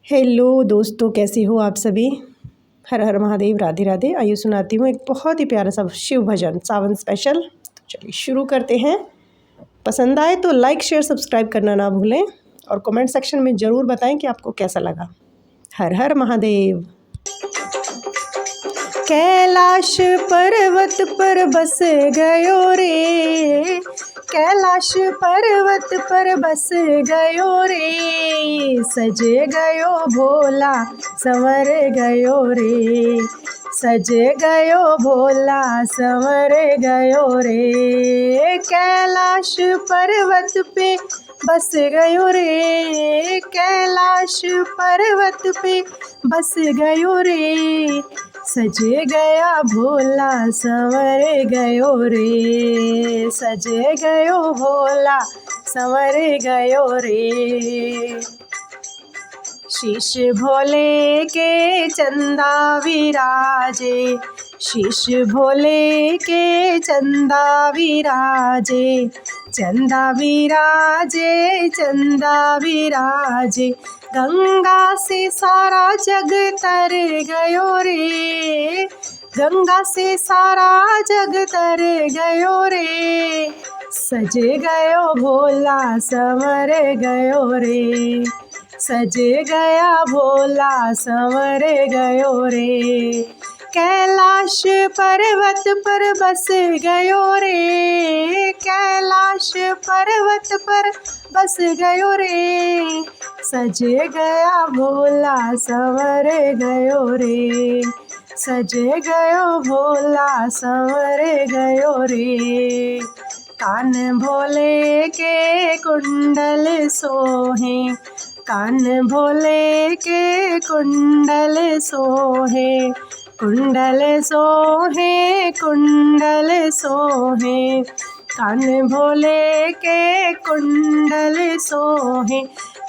Hello दोस्तों, कैसे हो आप सभी। हर हर महादेव, राधे राधे। आइए सुनाती हूँ एक बहुत ही प्यारा सा शिव भजन सावन स्पेशल। तो चलिए शुरू करते हैं। पसंद आए तो लाइक शेयर सब्सक्राइब करना ना भूलें और कमेंट सेक्शन में ज़रूर बताएं कि आपको कैसा लगा। हर हर महादेव। कैलाश पर्वत पर बस गयो रे, कैलाश पर्वत पर बस गयो रे, सज गयो भोला संवर गयो रे, सज गयो भोला संवर गयो रे। कैलाश पर्वत पे बस गयो रे, कैलाश पर्वत पे बस गयो रे, सज गया भोला संवर गयो रे, सज गयो भोला संवर गयो रे। शीश भोले के चंदा विराजे, शीश भोले के चंदा विराजे, चंदा विराजे, चंदा विराजे। गंगा से सारा जग तर गयो रे, गंगा से सारा जग तर गयो रे, सज गयो भोला संवर गयो रे, सज गया भोला संवर गयो रे। कैलाश पर्वत पर बस गयो रे, कैलाश पर्वत पर बस गयो रे, सज गया भोला संवर गयो रे, सज गयो भोला संवर गयो रे। कान भोले के कुंडल सोहे, कान भोले के कुंडल सोहे, कुंडल सोहे, कुंडल सोहे। कान भोले के कुंडल सोहे,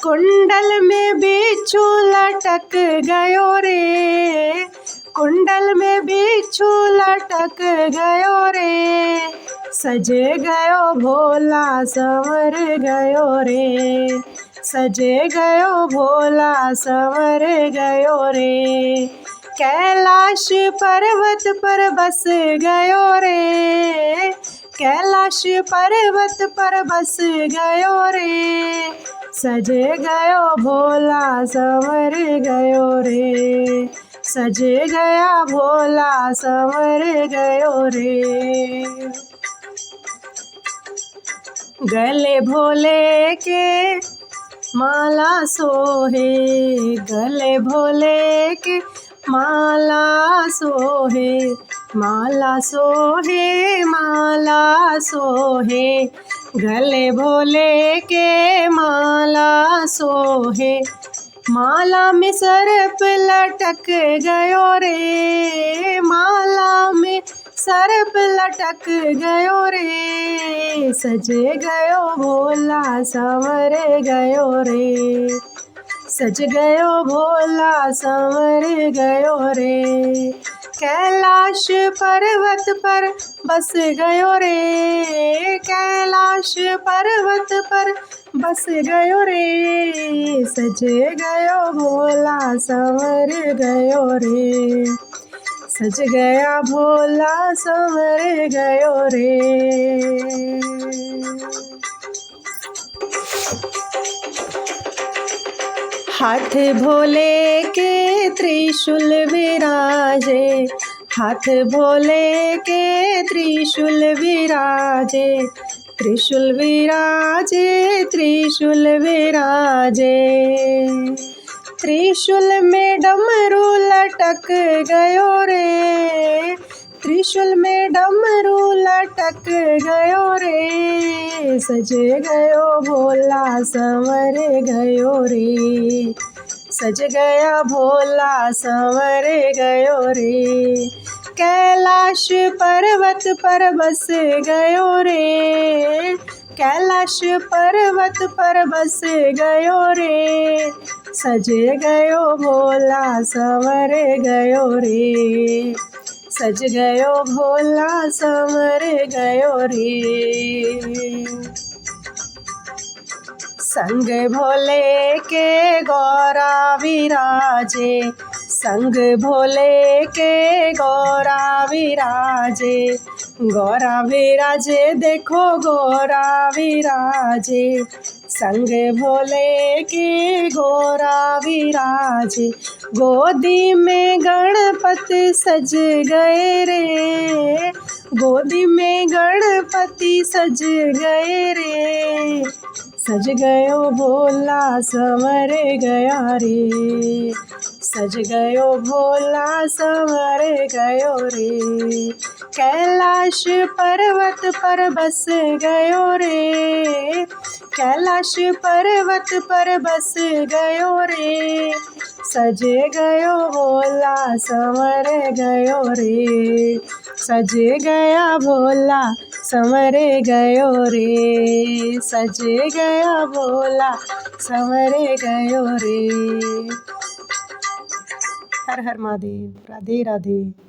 कुंडल में बिच्छू लटक गयो रे, कुंडल में बिच्छू लटक गयो रे, सज गयो भोला संवर गयो रे, सज गयो भोला संवर गयो रे। कैलाश पर्वत पर बस गयो रे, कैलाश पर्वत पर बस गयो रे, सज गयो भोला संवर गयो रे, सज गया भोला संवर गयो रे। गले भोले के माला सोहे, गले भोले के माला सोहे, माला सोहे, माला सोहे। गले भोले के माला सोहे, माला में सर्प लटक गयो रे, माला में सर्प लटक गयो रे, सज गयो भोला संवर गयो रे, सज गयो भोला संवर गयो रे। कैलाश पर्वत पर बस गयो रे, कैलाश पर्वत पर बस गयो रे, सज गयो भोला संवर गयो रे, सज गया भोला संवर गयो रे। हाथ भोले के त्रिशूल विराजे, हाथ भोले के त्रिशूल विराजे, त्रिशूल विराजे, त्रिशूल विराजे। त्रिशूल में डमरू लटक गयो रे, त्रिशूल में डमरू लटक गयो रे, सज गयो भोला संवर गयो रे, सज गया भोला संवर गयो रे। कैलाश पर्वत पर बस गयो रे, कैलाश पर्वत पर बस गयो रे, सज गयो भोला संवर गयो रे, सज गयो भोला संवर गयो रे। संग भोले के गौरा विराजे, संग भोले के गौरा विराजे, गौरा विराजे देखो गौरा विराजे, संग भोले के गौरा विराजे। गोदी में गणपति सज गए रे, गोदी में गणपति सज गए रे, सज गयो भोला संवर गया रे, सज गयो भोला संवर गयो रे, कैलाश पर्वत पर बस गयो रे, कैलाश पर्वत पर बस गयो रे, सज गयो भोला संवर गयो रे, सज गया भोला संवर गयो रे, सज गया भोला संवर गयो रे। हर हर महादेव। राधे राधे।